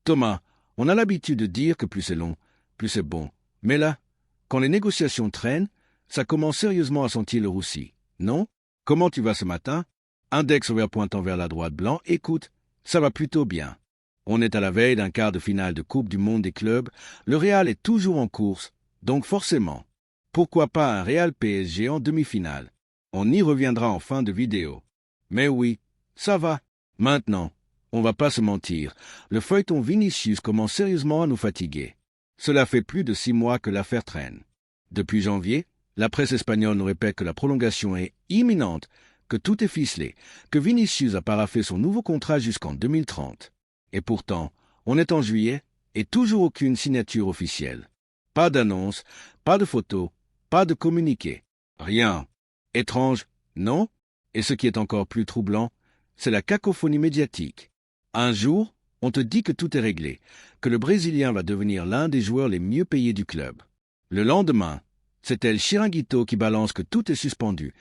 Thomas, on a l'habitude de dire que plus c'est long, plus c'est bon. Mais là, quand les négociations traînent, ça commence sérieusement à sentir le roussi. Non? Comment tu vas ce matin? Index ouvert pointant vers la droite blanc. Écoute, ça va plutôt bien. On est à la veille d'un quart de finale de Coupe du Monde des clubs. Le Real est toujours en course, donc forcément. Pourquoi pas un Real PSG en demi-finale? On y reviendra en fin de vidéo. Mais oui, ça va. Maintenant, on va pas se mentir, le feuilleton Vinicius commence sérieusement à nous fatiguer. Cela fait plus de 6 mois que l'affaire traîne. Depuis janvier, la presse espagnole nous répète que la prolongation est imminente, que tout est ficelé, que Vinicius a paraphé son nouveau contrat jusqu'en 2030. Et pourtant, on est en juillet et toujours aucune signature officielle. Pas d'annonce, pas de photo, pas de communiqué. Rien. Étrange, non? Et ce qui est encore plus troublant, c'est la cacophonie médiatique. Un jour, on te dit que tout est réglé, que le Brésilien va devenir l'un des joueurs les mieux payés du club. Le lendemain, c'est El Chiringuito qui balance que tout est suspendu,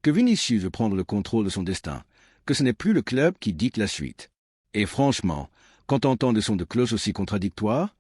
que Vinicius veut prendre le contrôle de son destin, que ce n'est plus le club qui dicte la suite. Et franchement, quand t'entends des sons de cloche aussi contradictoires,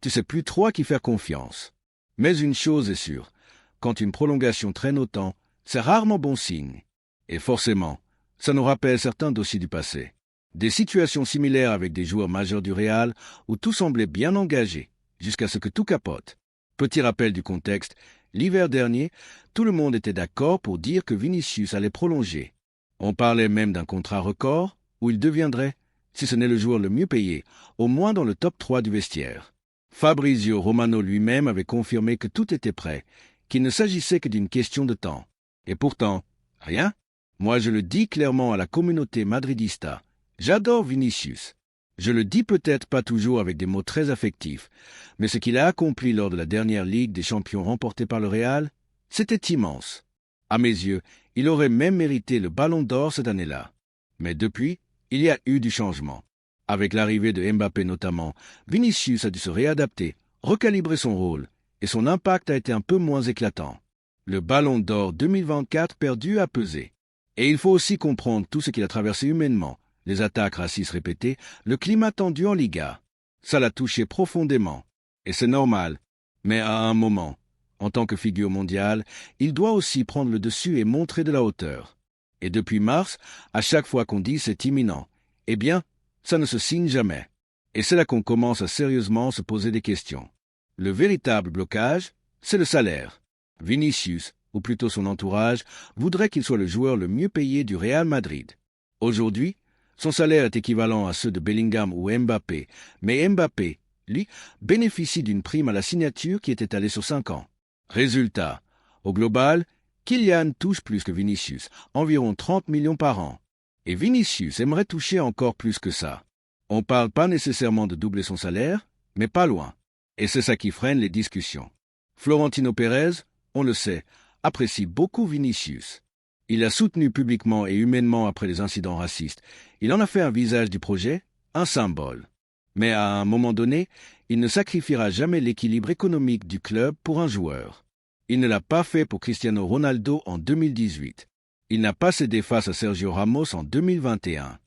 tu sais plus trop à qui faire confiance. Mais une chose est sûre, quand une prolongation traîne autant, c'est rarement bon signe. Et forcément, ça nous rappelle certains dossiers du passé. Des situations similaires avec des joueurs majeurs du Real où tout semblait bien engagé, jusqu'à ce que tout capote. Petit rappel du contexte, l'hiver dernier, tout le monde était d'accord pour dire que Vinicius allait prolonger. On parlait même d'un contrat record où il deviendrait, si ce n'est le joueur le mieux payé, au moins dans le top 3 du vestiaire. Fabrizio Romano lui-même avait confirmé que tout était prêt, qu'il ne s'agissait que d'une question de temps. Et pourtant, rien. Moi je le dis clairement à la communauté madridista. J'adore Vinicius. Je le dis peut-être pas toujours avec des mots très affectifs, mais ce qu'il a accompli lors de la dernière Ligue des Champions remportée par le Real, c'était immense. À mes yeux, il aurait même mérité le Ballon d'Or cette année-là. Mais depuis, il y a eu du changement. Avec l'arrivée de Mbappé notamment, Vinicius a dû se réadapter, recalibrer son rôle, et son impact a été un peu moins éclatant. Le Ballon d'Or 2024 perdu a pesé. Et il faut aussi comprendre tout ce qu'il a traversé humainement, les attaques racistes répétées, le climat tendu en Liga. Ça l'a touché profondément. Et c'est normal. Mais à un moment, en tant que figure mondiale, il doit aussi prendre le dessus et montrer de la hauteur. Et depuis mars, à chaque fois qu'on dit c'est imminent, eh bien, ça ne se signe jamais. Et c'est là qu'on commence à sérieusement se poser des questions. Le véritable blocage, c'est le salaire. Vinicius, ou plutôt son entourage, voudrait qu'il soit le joueur le mieux payé du Real Madrid. Aujourd'hui, son salaire est équivalent à ceux de Bellingham ou Mbappé, mais Mbappé, lui, bénéficie d'une prime à la signature qui est étalée sur 5 ans. Résultat, au global, Kylian touche plus que Vinicius, environ 30 millions par an. Et Vinicius aimerait toucher encore plus que ça. On ne parle pas nécessairement de doubler son salaire, mais pas loin. Et c'est ça qui freine les discussions. Florentino Pérez, on le sait, apprécie beaucoup Vinicius. Il l'a soutenu publiquement et humainement après les incidents racistes. Il en a fait un visage du projet, un symbole. Mais à un moment donné, il ne sacrifiera jamais l'équilibre économique du club pour un joueur. Il ne l'a pas fait pour Cristiano Ronaldo en 2018. Il n'a pas cédé face à Sergio Ramos en 2021.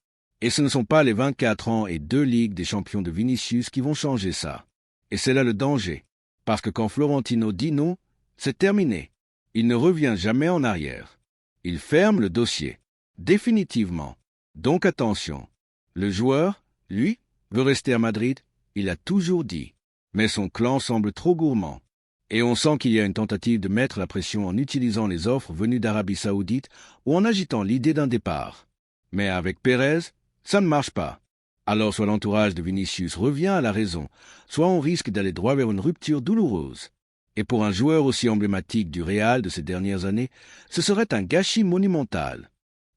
Et ce ne sont pas les 24 ans et 2 Ligues des champions de Vinicius qui vont changer ça. Et c'est là le danger. Parce que quand Florentino dit non, c'est terminé. Il ne revient jamais en arrière. Il ferme le dossier. Définitivement. Donc attention. Le joueur, lui, veut rester à Madrid, il a toujours dit. Mais son clan semble trop gourmand. Et on sent qu'il y a une tentative de mettre la pression en utilisant les offres venues d'Arabie Saoudite ou en agitant l'idée d'un départ. Mais avec Pérez, ça ne marche pas. Alors soit l'entourage de Vinicius revient à la raison, soit on risque d'aller droit vers une rupture douloureuse. Et pour un joueur aussi emblématique du Real de ces dernières années, ce serait un gâchis monumental.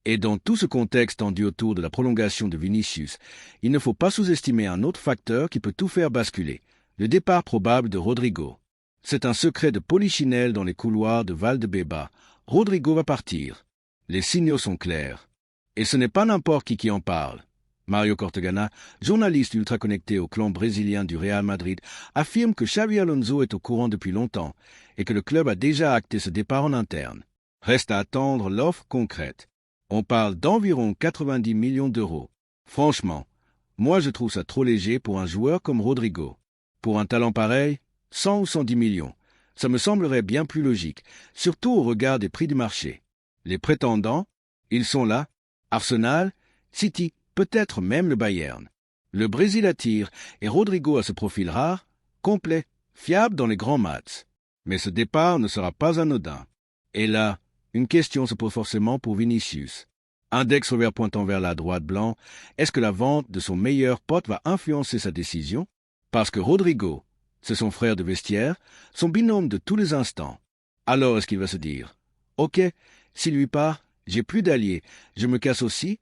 Et dans tout ce contexte tendu autour de la prolongation de Vinicius, il ne faut pas sous-estimer un autre facteur qui peut tout faire basculer, le départ probable de Rodrigo. C'est un secret de polichinelle dans les couloirs de Valdebeba. Rodrigo va partir. Les signaux sont clairs. Et ce n'est pas n'importe qui en parle. Mario Cortegana, journaliste ultra connecté au clan brésilien du Real Madrid, affirme que Xabi Alonso est au courant depuis longtemps et que le club a déjà acté ce départ en interne. Reste à attendre l'offre concrète. On parle d'environ 90 millions d'euros. Franchement, Moi, je trouve ça trop léger pour un joueur comme Rodrigo. Pour un talent pareil, 100 ou 110 millions. Ça me semblerait bien plus logique, surtout au regard des prix du marché. Les prétendants, ils sont là. Arsenal, City, peut-être même le Bayern. Le Brésil attire et Rodrigo a ce profil rare, complet, fiable dans les grands matchs. Mais ce départ ne sera pas anodin. Et là, une question se pose forcément pour Vinicius. Index revers pointant vers la droite blanc, est-ce que la vente de son meilleur pote va influencer sa décision? Parce que Rodrigo, c'est son frère de vestiaire, son binôme de tous les instants. Alors est-ce qu'il va se dire, ok, s'il lui part, j'ai plus d'alliés, je me casse aussi?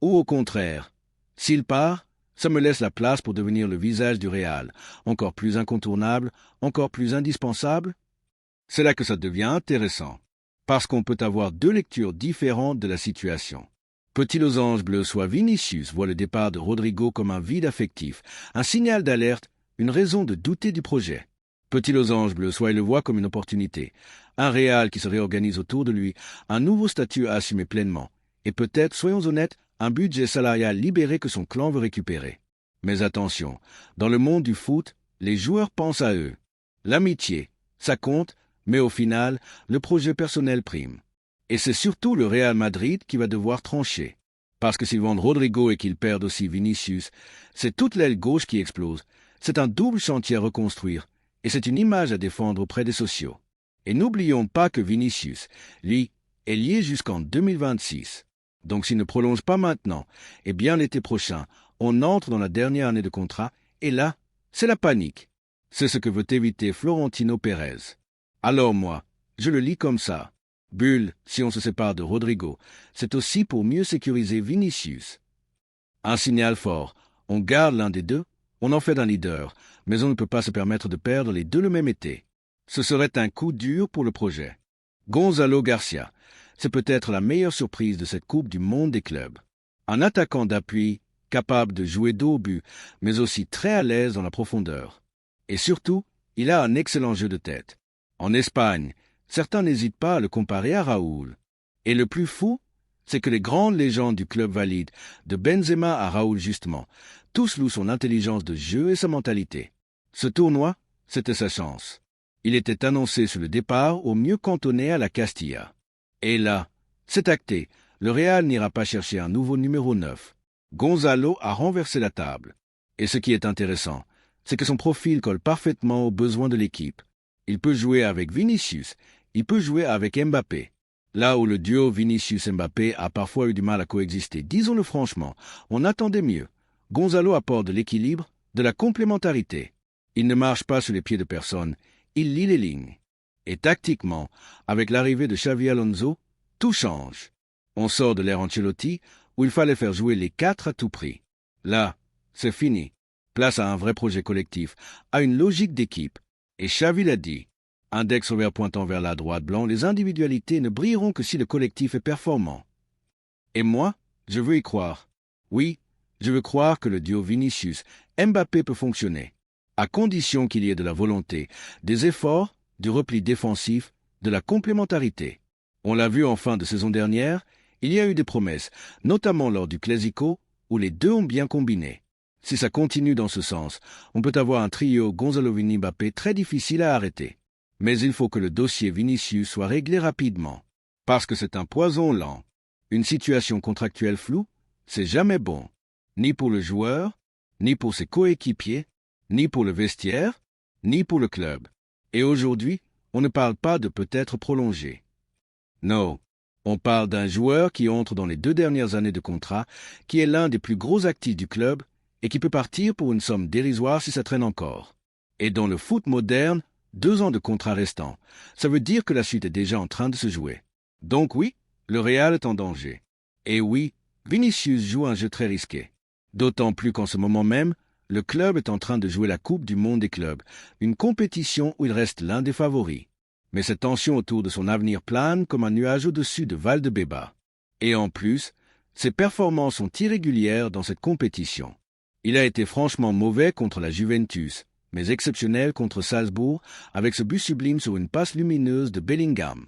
Ou au contraire, s'il part, ça me laisse la place pour devenir le visage du Real, encore plus incontournable, encore plus indispensable? C'est là que ça devient intéressant, parce qu'on peut avoir deux lectures différentes de la situation. Petit losange bleu, soit Vinicius voit le départ de Rodrigo comme un vide affectif, un signal d'alerte, une raison de douter du projet. Petit losange bleu, soit il le voit comme une opportunité, un Real qui se réorganise autour de lui, un nouveau statut à assumer pleinement, et peut-être, soyons honnêtes, un budget salarial libéré que son clan veut récupérer. Mais attention, dans le monde du foot, les joueurs pensent à eux. L'amitié, ça compte, mais au final, le projet personnel prime. Et c'est surtout le Real Madrid qui va devoir trancher. Parce que s'ils vendent Rodrigo et qu'ils perdent aussi Vinicius, c'est toute l'aile gauche qui explose. C'est un double chantier à reconstruire, et c'est une image à défendre auprès des sociaux. Et n'oublions pas que Vinicius, lui, est lié jusqu'en 2026. Donc s'il ne prolonge pas maintenant, et bien l'été prochain, on entre dans la dernière année de contrat, et là, c'est la panique. C'est ce que veut éviter Florentino Pérez. Alors moi, je le lis comme ça. Bulle, si on se sépare de Rodrigo, c'est aussi pour mieux sécuriser Vinicius. Un signal fort. On garde l'un des deux, on en fait un leader, mais on ne peut pas se permettre de perdre les deux le même été. Ce serait un coup dur pour le projet. Gonzalo Garcia, c'est peut-être la meilleure surprise de cette Coupe du Monde des clubs. Un attaquant d'appui, capable de jouer dos au but, mais aussi très à l'aise dans la profondeur. Et surtout, il a un excellent jeu de tête. En Espagne, certains n'hésitent pas à le comparer à Raoul. Et le plus fou, c'est que les grandes légendes du club valide, de Benzema à Raoul justement, tous louent son intelligence de jeu et sa mentalité. Ce tournoi, c'était sa chance. Il était annoncé sur le départ au mieux cantonné à la Castilla. Et là, c'est acté, le Real n'ira pas chercher un nouveau numéro 9. Gonzalo a renversé la table. Et ce qui est intéressant, c'est que son profil colle parfaitement aux besoins de l'équipe. Il peut jouer avec Vinicius, il peut jouer avec Mbappé. Là où le duo Vinicius-Mbappé a parfois eu du mal à coexister, disons-le franchement, on attendait mieux. Gonzalo apporte de l'équilibre, de la complémentarité. Il ne marche pas sur les pieds de personne, il lit les lignes. Et tactiquement, avec l'arrivée de Xavi Alonso, tout change. On sort de l'ère Ancelotti, où il fallait faire jouer les quatre à tout prix. Là, c'est fini. Place à un vrai projet collectif, à une logique d'équipe. Et Xavi l'a dit, index revers pointant vers la droite blanc, les individualités ne brilleront que si le collectif est performant. Et moi, je veux y croire. Oui, je veux croire que le duo Vinicius-Mbappé peut fonctionner, à condition qu'il y ait de la volonté, des efforts, du repli défensif, de la complémentarité. On l'a vu en fin de saison dernière, il y a eu des promesses, notamment lors du Clásico, où les deux ont bien combiné. Si ça continue dans ce sens, on peut avoir un trio Gonzalo-Vini-Mbappé très difficile à arrêter. Mais il faut que le dossier Vinicius soit réglé rapidement, parce que c'est un poison lent. Une situation contractuelle floue, c'est jamais bon, ni pour le joueur, ni pour ses coéquipiers, ni pour le vestiaire, ni pour le club. Et aujourd'hui, on ne parle pas de peut-être prolonger. Non, on parle d'un joueur qui entre dans les 2 dernières années de contrat, qui est l'un des plus gros actifs du club, et qui peut partir pour une somme dérisoire si ça traîne encore. Et dans le foot moderne, 2 ans de contrat restant, ça veut dire que la suite est déjà en train de se jouer. Donc oui, le Real est en danger. Et oui, Vinicius joue un jeu très risqué. D'autant plus qu'en ce moment même, le club est en train de jouer la Coupe du Monde des clubs, une compétition où il reste l'un des favoris. Mais cette tension autour de son avenir plane comme un nuage au-dessus de Valdebeba. Et en plus, ses performances sont irrégulières dans cette compétition. Il a été franchement mauvais contre la Juventus, mais exceptionnel contre Salzbourg avec ce but sublime sur une passe lumineuse de Bellingham.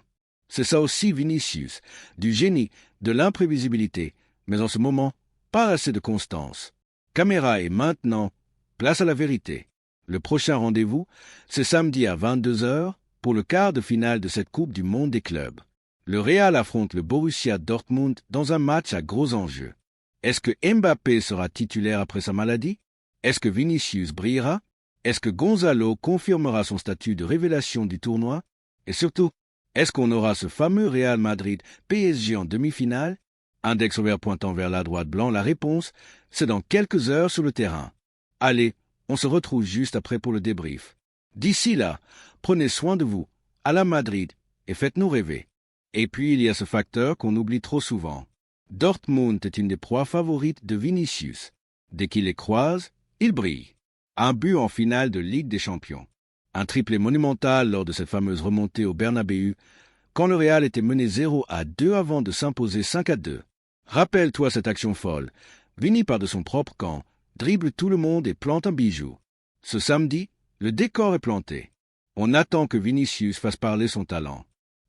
C'est ça aussi Vinicius, du génie, de l'imprévisibilité, mais en ce moment, pas assez de constance. Caméra et maintenant, place à la vérité. Le prochain rendez-vous, c'est samedi à 22 heures pour le quart de finale de cette Coupe du Monde des clubs. Le Real affronte le Borussia Dortmund dans un match à gros enjeux. Est-ce que Mbappé sera titulaire après sa maladie? Est-ce que Vinicius brillera? Est-ce que Gonzalo confirmera son statut de révélation du tournoi? Et surtout, est-ce qu'on aura ce fameux Real Madrid-PSG en demi-finale? Index vert pointant vers la droite blanc, la réponse, c'est dans quelques heures sur le terrain. Allez, on se retrouve juste après pour le débrief. D'ici là, prenez soin de vous, à la Madrid, et faites-nous rêver. Et puis il y a ce facteur qu'on oublie trop souvent. Dortmund est une des proies favorites de Vinicius. Dès qu'il les croise, il brille. Un but en finale de Ligue des Champions. Un triplé monumental lors de cette fameuse remontée au Bernabéu, quand le Real était mené 0-2 avant de s'imposer 5-2. Rappelle-toi cette action folle. Vini part de son propre camp, dribble tout le monde et plante un bijou. Ce samedi, le décor est planté. On attend que Vinicius fasse parler son talent.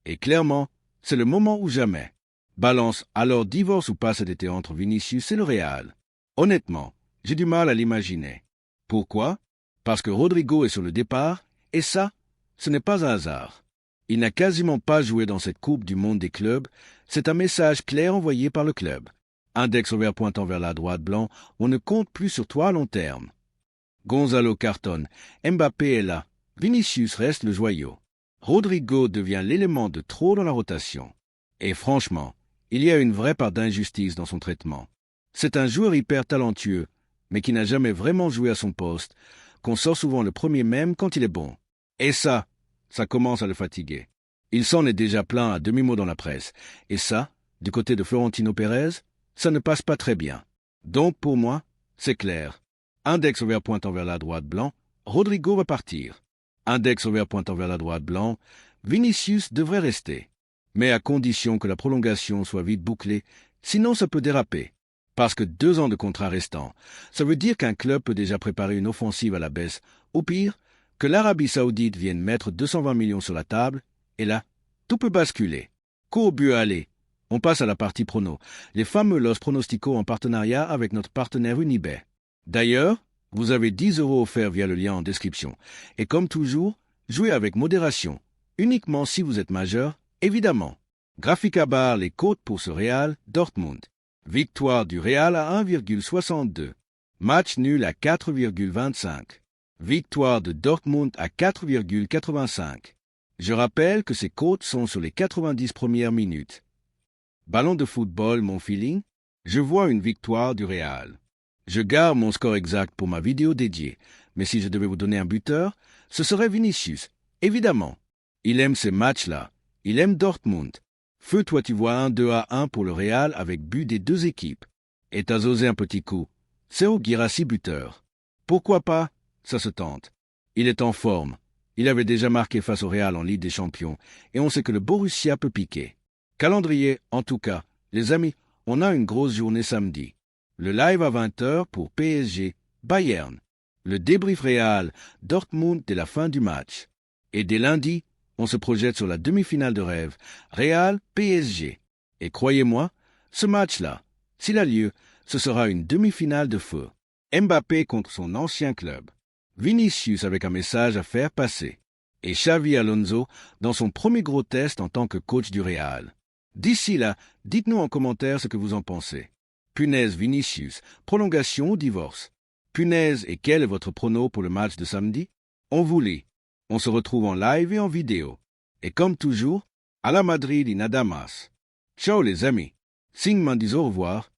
Et clairement, c'est le moment ou jamais. Balance alors divorce ou pas cet été entre Vinicius et le Real. Honnêtement, j'ai du mal à l'imaginer. Pourquoi? Parce que Rodrigo est sur le départ, et ça, ce n'est pas un hasard. Il n'a quasiment pas joué dans cette Coupe du Monde des clubs, c'est un message clair envoyé par le club. Index vert pointant vers la droite blanc, on ne compte plus sur toi à long terme. Gonzalo cartonne, Mbappé est là, Vinicius reste le joyau. Rodrigo devient l'élément de trop dans la rotation. Et franchement, il y a une vraie part d'injustice dans son traitement. C'est un joueur hyper talentueux, mais qui n'a jamais vraiment joué à son poste, qu'on sort souvent le premier même quand il est bon. Et ça commence à le fatiguer. Il s'en est déjà plaint à demi-mot dans la presse. Et ça, du côté de Florentino Pérez, ça ne passe pas très bien. Donc pour moi, c'est clair. Index vert pointant vers la droite blanc, Rodrigo va partir. Index vert pointant vers la droite blanc, Vinicius devrait rester. Mais à condition que la prolongation soit vite bouclée, sinon ça peut déraper. Parce que 2 ans de contrat restant, ça veut dire qu'un club peut déjà préparer une offensive à la baisse. Au pire, que l'Arabie Saoudite vienne mettre 220 millions sur la table, et là, tout peut basculer. Court but à aller. On passe à la partie prono, les fameux Los Pronosticos en partenariat avec notre partenaire Unibet. D'ailleurs, vous avez 10 € offerts via le lien en description. Et comme toujours, jouez avec modération, uniquement si vous êtes majeur, évidemment. Graphique à barre les cotes pour ce Real Dortmund. Victoire du Real à 1,62. Match nul à 4,25. Victoire de Dortmund à 4,85. Je rappelle que ces cotes sont sur les 90 premières minutes. Ballon de football, mon feeling, je vois une victoire du Real. Je garde mon score exact pour ma vidéo dédiée, mais si je devais vous donner un buteur, ce serait Vinicius, évidemment. Il aime ces matchs-là, il aime Dortmund. Feu, toi tu vois un 2-1 pour le Real avec but des 2 équipes. Et t'as osé un petit coup. Serhou Guirassy buteur. Pourquoi pas? Ça se tente. Il est en forme. Il avait déjà marqué face au Real en Ligue des Champions, et on sait que le Borussia peut piquer. Calendrier, en tout cas. Les amis, on a une grosse journée samedi. Le live à 20h pour PSG, Bayern. Le débrief Real, Dortmund dès la fin du match. Et dès lundi, on se projette sur la demi-finale de rêve, Real PSG. Et croyez-moi, ce match-là, s'il a lieu, ce sera une demi-finale de feu. Mbappé contre son ancien club. Vinicius avec un message à faire passer. Et Xavi Alonso dans son premier gros test en tant que coach du Real. D'ici là, dites-nous en commentaire ce que vous en pensez. Punaise Vinicius, prolongation ou divorce? Punaise, et quel est votre prono pour le match de samedi? On vous lit. On se retrouve en live et en vidéo. Et comme toujours, à la Madrid y nada más. Ciao les amis. Singman dit au revoir